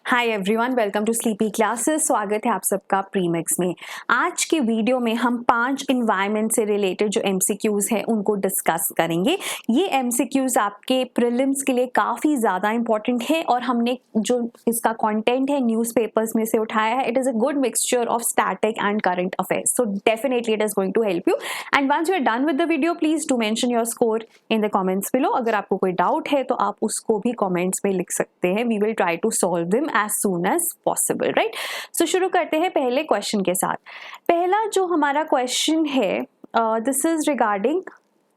Hi everyone, welcome to sleepy classes. स्वागत है आप सबका प्रीमिक्स में। आज के वीडियो में हम 5 इन्वायरमेंट से रिलेटेड जो एमसीक्यूज हैं उनको डिस्कस करेंगे। ये एमसीक्यूज आपके प्रीलिम्स के लिए काफ़ी ज़्यादा इंपॉर्टेंट है और हमने जो इसका कंटेंट है न्यूज़पेपर्स में से उठाया है। It is a good mixture of static and current affairs, so definitely it is going to help you. And once you are done with the video, please do mention your score in the comments below. अगर आपको कोई doubt है तो आप उसको भी comments में लिख सकते हैं। We will try to solve them as soon as possible, right? So शुरू करते हैं पहले क्वेश्चन के साथ। पहला जो हमारा क्वेश्चन है, this is regarding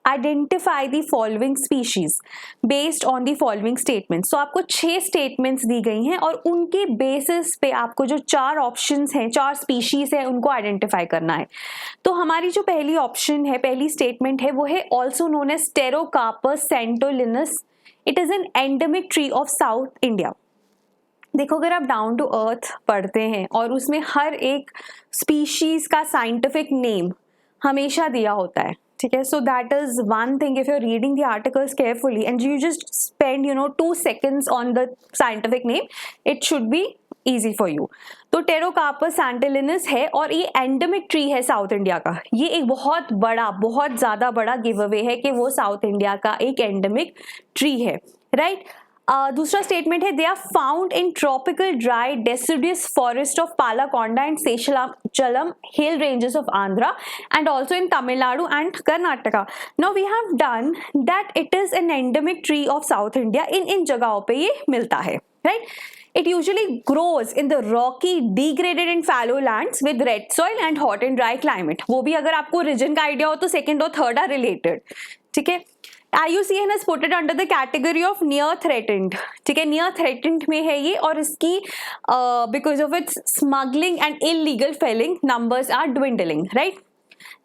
identify the following species based on the following statements. तो आपको 6 स्टेटमेंट्स दी गई हैं और उनके बेसिस पे आपको जो 4 ऑप्शंस हैं, 4 स्पीशीज हैं, उनको आइडेंटिफाई करना है। तो हमारी जो पहली ऑप्शन है, पहली स्टेटमेंट है, वो है also known as Pterocarpus santalinus. It is an endemic tree of south India. देखो, अगर आप डाउन टू अर्थ पढ़ते हैं और उसमें हर एक स्पीशीज का साइंटिफिक नेम हमेशा दिया होता है, ठीक है। So that is one thing. If you are reading the articles carefully and you just spend 2 seconds on the scientific name, it should be easy for you। तो टेरोकार्पस सैंटिलिनस है और ये एंडेमिक ट्री है south India का। ये एक बहुत बड़ा, बहुत ज्यादा बड़ा गिव अवे है कि वो साउथ इंडिया का एक एंडेमिक ट्री है, राइट। दूसरा स्टेटमेंट है, they are found in tropical dry deciduous forest of Palakonda and Seshachalam hill ranges of Andhra and also in Tamil Nadu and Karnataka. Now we have done that it is an endemic tree of south India. इन जगहों पे ये मिलता है, right. It usually grows in the rocky, degraded and fallow lands with red soil and hot and dry climate। वो भी अगर आपको रीजन का आइडिया हो तो सेकंड और थर्ड आर रिलेटेड, ठीक है। IUCN has put it under the category of near threatened, ठीक है। near threatened में है ये और इसकी because of its smuggling and illegal felling numbers are dwindling, right?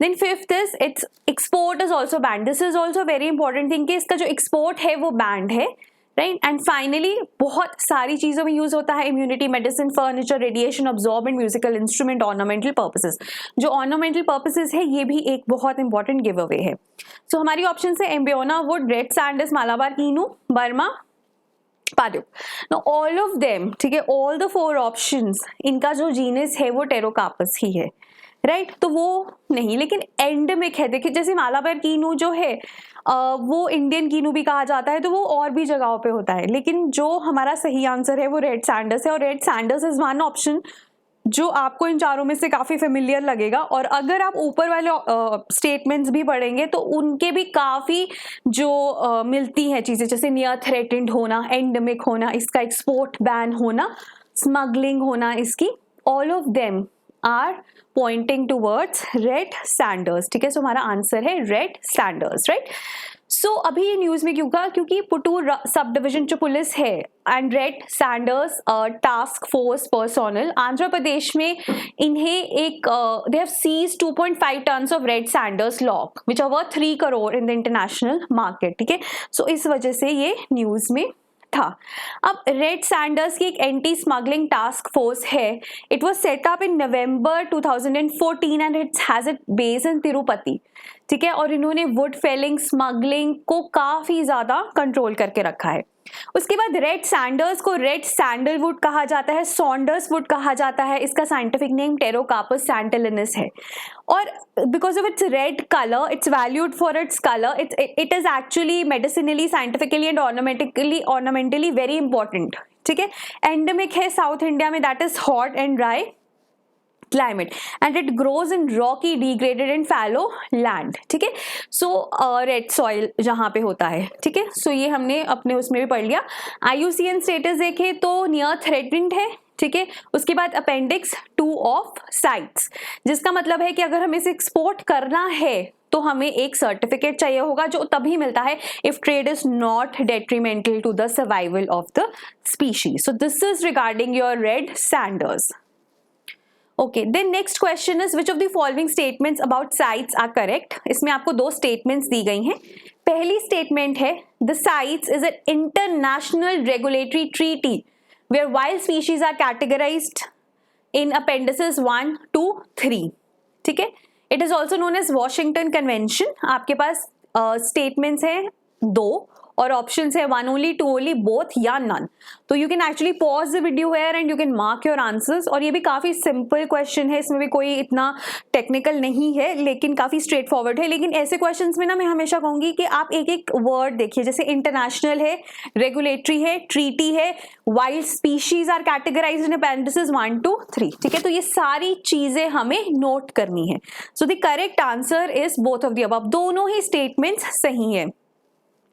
Then fifth is its export is also banned। This is also a very important thing कि इसका जो export है वो banned है, राइट। एंड फाइनली बहुत सारी चीज़ों में यूज होता है, immunity, medicine, furniture, radiation absorbent, musical instrument, ornamental purposes. जो ऑर्नामेंटल पर्पसेस है ये भी एक बहुत इंपॉर्टेंट गिव अवे है। सो हमारी ऑप्शन है Amboyna wood, red sanders, Malabar kino, Burma, padauk. No all of them, ठीक है, ऑल द 4 ऑप्शंस, इनका जो जीनस है वो टेरोकार्पस ही है, राइट। तो वो नहीं, लेकिन एंडेमिक है। देखिए, जैसे मालाबार कीनू जो है वो इंडियन कीनू भी कहा जाता है, तो वो और भी जगहों पे होता है। लेकिन जो हमारा सही आंसर है वो रेड सैंडस है और red Sandes is one option जो आपको इन चारों में से काफ़ी फेमिलियर लगेगा। और अगर आप ऊपर वाले स्टेटमेंट्स भी पढ़ेंगे तो उनके भी काफ़ी जो मिलती हैं चीज़ें, जैसे नियर थ्रेटेंड होना, एंडेमिक होना, इसका एक्सपोर्ट बैन होना, स्मगलिंग होना इसकी, all of them are pointing towards red sanders, ठीक है। सो हमारा आंसर है रेड सैंडर्स, राइट। सो अभी ये न्यूज में क्यों कहा? क्योंकि पुटूर सब डिविजन जो पुलिस है and red sanders task force personnel Andhra Pradesh में, इन्हें एक they have seized 2.5 tons of red sanders log which are worth 3 crore in the international market, ठीक है। सो इस वजह से ये न्यूज में था। अब रेड सैंडर्स की एक एंटी स्मगलिंग टास्क फोर्स है। It was set up in November 2014 and it has it base in Tirupati, ठीक है। और इन्होंने वुड फेलिंग, स्मगलिंग को काफी ज्यादा कंट्रोल करके रखा है। उसके बाद रेड सैंडर्स को रेड सैंडलवुड कहा जाता है, सॉन्डर्स वुड कहा जाता है। इसका साइंटिफिक नेम टेरोकार्पस सैंटिलिनस है और because of its red colour, it's valued for its colour, it is actually medicinally, scientifically and ornamentally very important, ठीक है। एंडेमिक है साउथ इंडिया में, that is hot and dry climate and it grows in rocky, degraded and fallow land, ठीक है। सो red soil जहाँ पे होता है, ठीक है। सो ये हमने अपने उसमें भी पढ़ लिया। IUCN स्टेटस देखे तो नियर थ्रेटेंड है, ठीक है। उसके बाद अपेंडिक्स 2 ऑफ साइट्स, जिसका मतलब है कि अगर हमें इसे एक्सपोर्ट करना है तो हमें एक सर्टिफिकेट चाहिए होगा, जो तभी मिलता है if trade is not detrimental to the survival of the species. So this is regarding your red sanders. Okay, then next question is which of the following statements about CITES are correct. इसमें आपको 2 statements दी गई हैं। पहली statement है, the CITES is an international regulatory treaty where wild species are categorised in appendices 1 to 3, ठीक है। It is also known as Washington convention. आपके पास स्टेटमेंट्स हैं 2 और ऑप्शन है 1 ओनली, 2 ओनली, बोथ या नन। तो you can actually pause the video here and you can mark your answers. और ये भी काफी सिंपल क्वेश्चन है, इसमें भी कोई इतना टेक्निकल नहीं है लेकिन काफी स्ट्रेट फॉरवर्ड है। लेकिन ऐसे क्वेश्चंस में ना मैं हमेशा कहूंगी कि आप एक एक वर्ड देखिए, जैसे इंटरनेशनल है, रेगुलेटरी है, ट्रीटी है, wild species are categorised in appendices 1 to 3। ठीक है, तो ये सारी चीजें हमें नोट करनी है। सो the correct answer is both of the above, दोनों ही स्टेटमेंट्स सही है।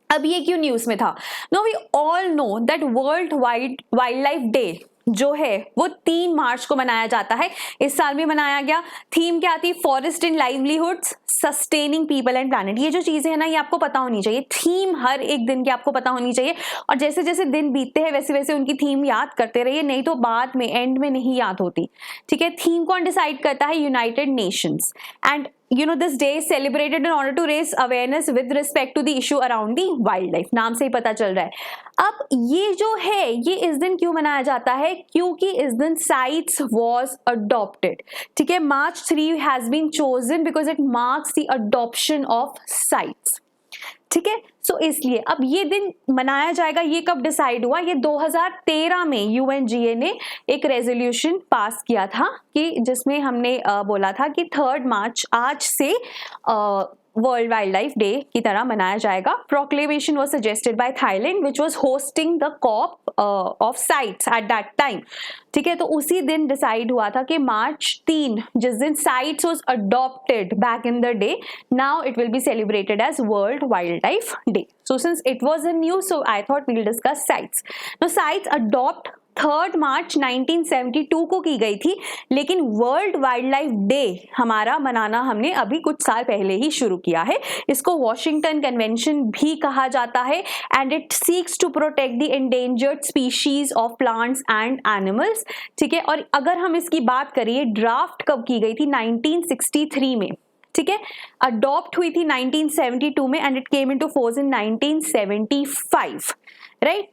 अब ये क्यों न्यूज में था? No we all know that world wildlife day जो है वो 3 मार्च को मनाया जाता है। इस साल भी मनाया गया। थीम क्या थी? Forest and livelihoods, sustaining people and planet. ये जो चीजें है ना, ये आपको पता होनी चाहिए। थीम हर एक दिन की आपको पता होनी चाहिए, और जैसे जैसे दिन बीतते हैं वैसे वैसे उनकी थीम याद करते रहिए, नहीं तो बाद में एंड में नहीं याद होती। ठीक है, थीम कौन डिसाइड करता है? United Nations. And you know this day is celebrated in order to raise awareness with respect to the issue around the wildlife। नाम से ही पता चल रहा है। अब ये जो है ये इस दिन क्यों मनाया जाता है? क्योंकि इस दिन CITES was adopted। ठीक है, March 3 has been chosen because it marks the adoption of CITES। ठीक है, सो इसलिए अब ये दिन मनाया जाएगा। ये कब डिसाइड हुआ? ये 2013 में UNGA ने एक रेजोल्यूशन पास किया था कि जिसमें हमने बोला था कि 3 मार्च आज से वर्ल्ड वाइल्ड लाइफ डे की तरह मनाया जाएगा। Proclamation was suggested by Thailand which was hosting the corp of sites at that time. ठीक है, तो उसी दिन डिसाइड हुआ था कि March 3 जिस दिन CITES was adopted back in the day, now it will be celebrated as world wildlife day. So since it was a news, so I thought we will discuss CITES. Now CITES adopt 3 March 1972 को की गई थी, लेकिन world wildlife day हमारा मनाना हमने अभी कुछ साल पहले ही शुरू किया है। इसको वॉशिंगटन कन्वेंशन भी कहा जाता है and it seeks to protect the endangered species of plants and animals. ठीक है, और अगर हम इसकी बात करें ड्राफ्ट कब की गई थी? 1963 में। ठीक है, अडॉप्ट हुई थी 1972 में and it came into force in 1975, right.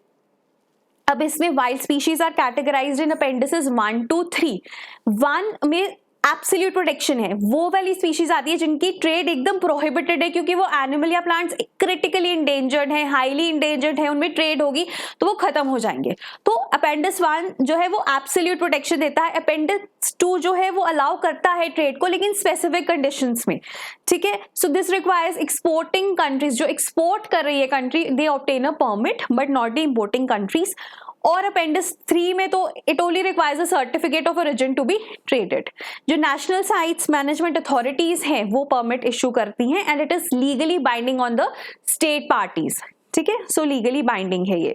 अब इसमें wild species are categorised in appendices 1 to 3। 1 में एब्सोल्यूट प्रोटेक्शन है, वो वाली स्पीशीज आती है जिनकी ट्रेड एकदम प्रोहिबिटेड है, क्योंकि वो एनिमल या प्लांट्स क्रिटिकली इंडेंजर्ड है, हाईली इंडेंजर्ड है, उनमें ट्रेड होगी तो वो खत्म हो जाएंगे। तो अपेंडिस 1 जो है वो एब्सोल्यूट प्रोटेक्शन देता है। अपेंडिस 2 जो है वो अलाउ करता है ट्रेड को, लेकिन स्पेसिफिक कंडीशंस में। ठीक है, so this requires exporting countries, जो एक्सपोर्ट कर रही है country, they obtain a permit but not the importing countries. और अपेंडिस 3 में तो it only requires a certificate of origin to be traded. जो नेशनल साइट्स मैनेजमेंट अथॉरिटीज हैं वो परमिट इशू करती हैं and it is legally binding on the state parties. ठीक है, सो लीगली बाइंडिंग है ये।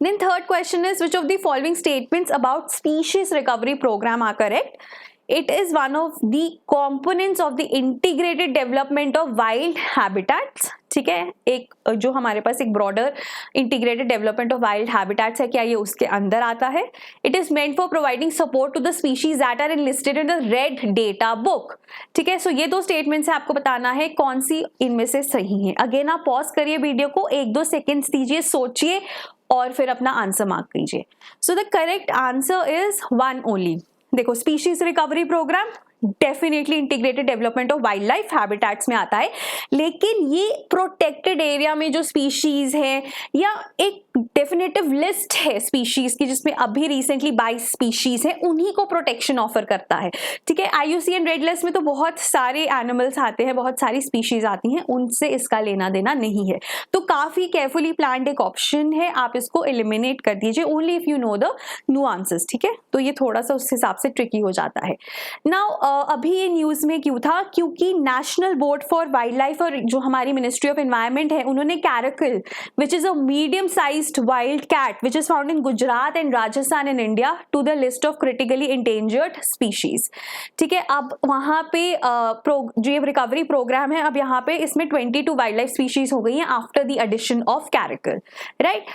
Then third question is, which of the following statements about species recovery program are correct? It is one of the components of the integrated development of wild habitats। ठीक है, एक जो हमारे पास एक broader integrated development of wild habitats है, क्या ये उसके अंदर आता है? It is meant for providing support to the species that are listed in the red data book. ठीक है, सो ये 2 स्टेटमेंट्स है, आपको बताना है कौन सी इनमें से सही है। अगेन आप पॉज करिए वीडियो को, 1-2 सेकेंड्स दीजिए, सोचिए और फिर अपना आंसर मार्क कीजिए। So the correct answer is 1 only. देखो, species recovery programme definitely integrated development of wildlife habitats में आता है, लेकिन ये प्रोटेक्टेड एरिया में जो स्पीशीज है या एक डेफिनेटिव लिस्ट है स्पीशीज की जिसमें अभी रिसेंटली 22 स्पीशीज है, उन्हीं को प्रोटेक्शन ऑफर करता है। ठीक है, IUCN रेड लिस्ट में तो बहुत सारे एनिमल्स आते हैं, बहुत सारी स्पीशीज आती हैं, उनसे इसका लेना देना नहीं है। तो काफी केयरफुली प्लान्ड एक ऑप्शन है, आप इसको एलिमिनेट कर दीजिए only if you know the nuances. ठीक है, तो ये थोड़ा सा उस हिसाब से ट्रिकी हो जाता है। नाउ अभी ये न्यूज में क्यों था? क्योंकि national board for wildlife और जो हमारी मिनिस्ट्री ऑफ एनवायरमेंट है, उन्होंने caracal which is a medium sized wild cat which is found in Gujarat and Rajasthan in India to the list of critically endangered species. ठीक है, अब वहां पे जो ये रिकवरी प्रोग्राम है, अब यहाँ पे इसमें 22 वाइल्ड लाइफ स्पीशीज हो गई हैं after the addition of caracal, right.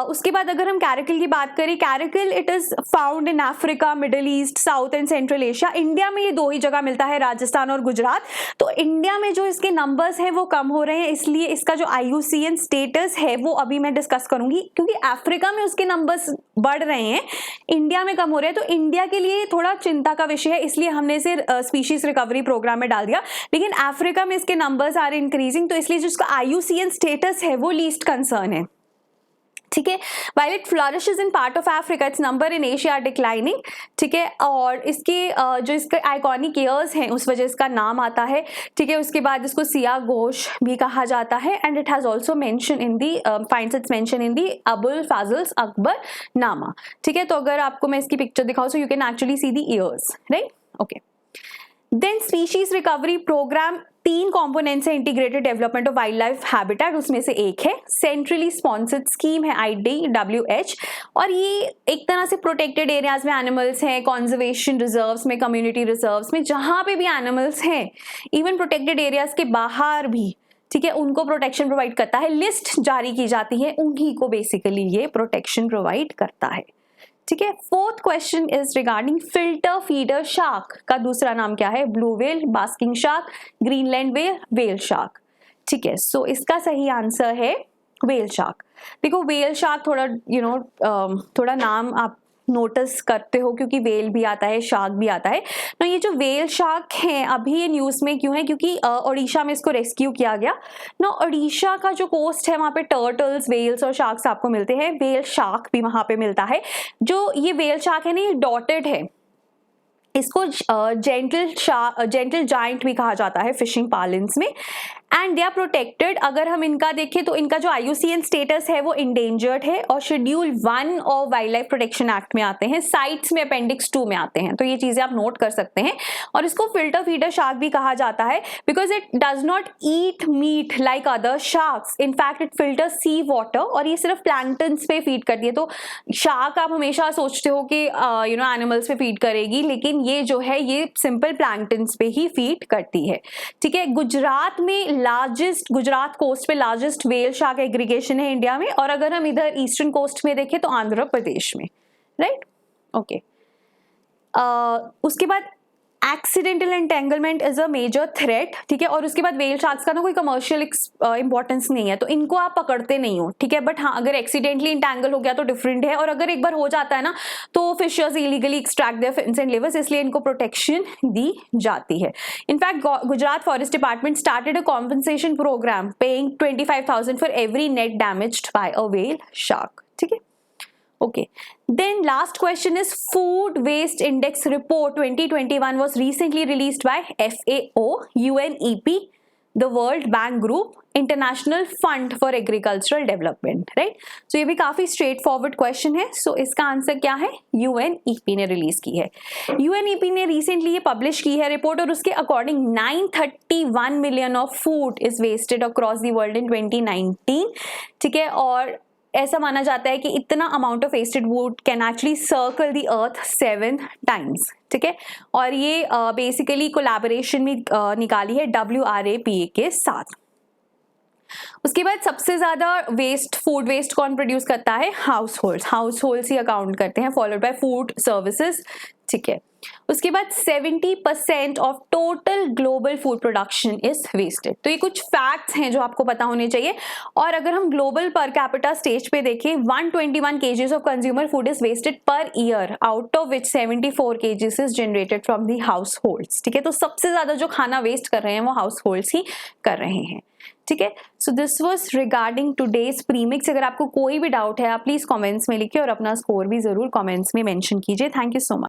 उसके बाद अगर हम कैरेकल की बात करें, caracal it is found in Africa, Middle East, South and Central Asia. India में ये दो ही जगह मिलता है, राजस्थान और गुजरात। तो इंडिया में जो इसके नंबर्स हैं वो कम हो रहे हैं, इसलिए इसका जो IUCN स्टेटस है वो अभी मैं डिस्कस करूंगी, क्योंकि अफ्रीका में उसके नंबर्स बढ़ रहे हैं, इंडिया में कम हो रहे हैं। तो इंडिया के लिए थोड़ा चिंता का विषय है, इसलिए हमने इसे स्पीशीज रिकवरी प्रोग्राम में डाल दिया। लेकिन अफ्रीका में इसके नंबर्स आर इंक्रीजिंग, तो इसलिए जो इसका IUCN स्टेटस है वो लीस्ट कंसर्न है। ठीक है, while it flourishes in part of Africa, its number in Asia are declining। ठीक है, और इसके जो इसके आइकॉनिक ईयर्स हैं उस वजह इसका नाम आता है। ठीक है, उसके बाद इसको सिया घोष भी कहा जाता है, and it has also mention in the finds its mention in the Abul Fazl's Akbarnama. ठीक है, तो अगर आपको मैं इसकी पिक्चर दिखाऊं, so you can actually see the ears, right. Okay, then species recovery programme 3 components है, integrated development of wildlife habitat, उसमें से एक है सेंट्रली स्पॉन्सर्ड स्कीम है IDWH, और ये एक तरह से प्रोटेक्टेड एरियाज में एनिमल्स हैं, कंजर्वेशन रिजर्व्स में, कम्युनिटी रिजर्व्स में, जहां पे भी एनिमल्स हैं, इवन प्रोटेक्टेड एरियाज के बाहर भी, ठीक है, उनको प्रोटेक्शन प्रोवाइड करता है। लिस्ट जारी की जाती है, उन्हीं को बेसिकली ये प्रोटेक्शन प्रोवाइड करता है। ठीक है, fourth question is regarding filter feeder shark का दूसरा नाम क्या है? Blue whale, basking shark, Greenland whale, whale shark. ठीक है, सो इसका सही आंसर है व्हेल शार्क। देखो व्हेल शार्क थोड़ा थोड़ा नाम आप नोटिस करते हो, क्योंकि वेल भी आता है, शार्क भी आता है ना। ये जो वेल शार्क है अभी ये न्यूज में क्यों है? क्योंकि ओडिशा में इसको रेस्क्यू किया गया ना। ओडिशा का जो कोस्ट है वहां पे टर्टल्स, वेल्स और शार्क्स आपको मिलते हैं, वेल शार्क भी वहां पे मिलता है। जो ये वेल शार्क है ना, ये डॉटेड है, इसको जेंटल जाइंट भी कहा जाता है फिशिंग पार्लेंस में, एंड दे आर प्रोटेक्टेड। अगर हम इनका देखें तो इनका जो IUCN स्टेटस है वो इंडेंजर्ड है और शेड्यूल 1 और वाइल्ड लाइफ प्रोटेक्शन एक्ट में आते हैं, साइट्स में अपेंडिक्स 2 में आते हैं। तो ये चीजें आप नोट कर सकते हैं। और इसको फिल्टर फीडर शार्क भी कहा जाता है because it does not eat meat like other sharks, in fact it filter sea water, और ये सिर्फ प्लैंक्टन्स पे फीड करती है। तो शार्क आप हमेशा सोचते हो कि एनिमल्स पे फीड करेगी, लेकिन ये जो है ये सिंपल प्लैंक्टन्स पे ही फीड करती है। ठीक है, गुजरात में गुजरात कोस्ट पे लार्जेस्ट वेल शार्क एग्रीगेशन है इंडिया में, और अगर हम इधर ईस्टर्न कोस्ट में देखें तो आंध्र प्रदेश में, राइट। ओके, उसके बाद accidental entanglement is a major threat. ठीक है, और उसके बाद वेल शार्क्स का ना कोई कमर्शियल इंपॉर्टेंस नहीं है, तो इनको आप पकड़ते नहीं हो। ठीक है, बट हाँ अगर एक्सीडेंटली इंटैंगल हो गया तो डिफरेंट है, और अगर एक बार हो जाता है ना तो fishers illegally extract their fins and livers, इसलिए इनको प्रोटेक्शन दी जाती है। In fact Gujarat forest department started a compensation programme paying 25,000 for every net damaged by a whale shark. ठीक है, okay, then last question is food waste index report 2021 was recently released by FAO, UNEP, the World Bank Group, International Fund for Agricultural Development, right? So ये भी काफी straight forward question है। सो इसका answer क्या है? UNEP ने release की है। UNEP ने रिसेंटली ये पब्लिश की है रिपोर्ट, और उसके according 931 million of food is wasted across the world in 2019। ठीक है, और ऐसा माना जाता है कि इतना amount of wasted food can actually circle the earth 7 times. ठीक है, और ये बेसिकली कोलैबोरेशन में निकाली है WRAPA के साथ। उसके बाद सबसे ज्यादा फूड वेस्ट कौन प्रोड्यूस करता है? हाउस होल्ड्स ही अकाउंट करते हैं, फॉलोड बाय फूड सर्विसेज। ठीक है, उसके बाद 70% of total global food production is wasted. तो ये कुछ फैक्ट्स हैं जो आपको पता होने चाहिए। और अगर हम ग्लोबल पर कैपिटा स्टेज पे देखें, 121 kgs of consumer food is wasted per year, out of which 74 kgs is generated from the households. ठीक है, तो सबसे ज्यादा जो खाना वेस्ट कर रहे हैं वो हाउस होल्ड्स ही कर रहे हैं। ठीक है, so this was regarding today's premix. अगर आपको कोई भी डाउट है आप प्लीज कमेंट्स में लिखिए और अपना स्कोर भी जरूर कमेंट्स में मेंशन कीजिए। Thank you so much.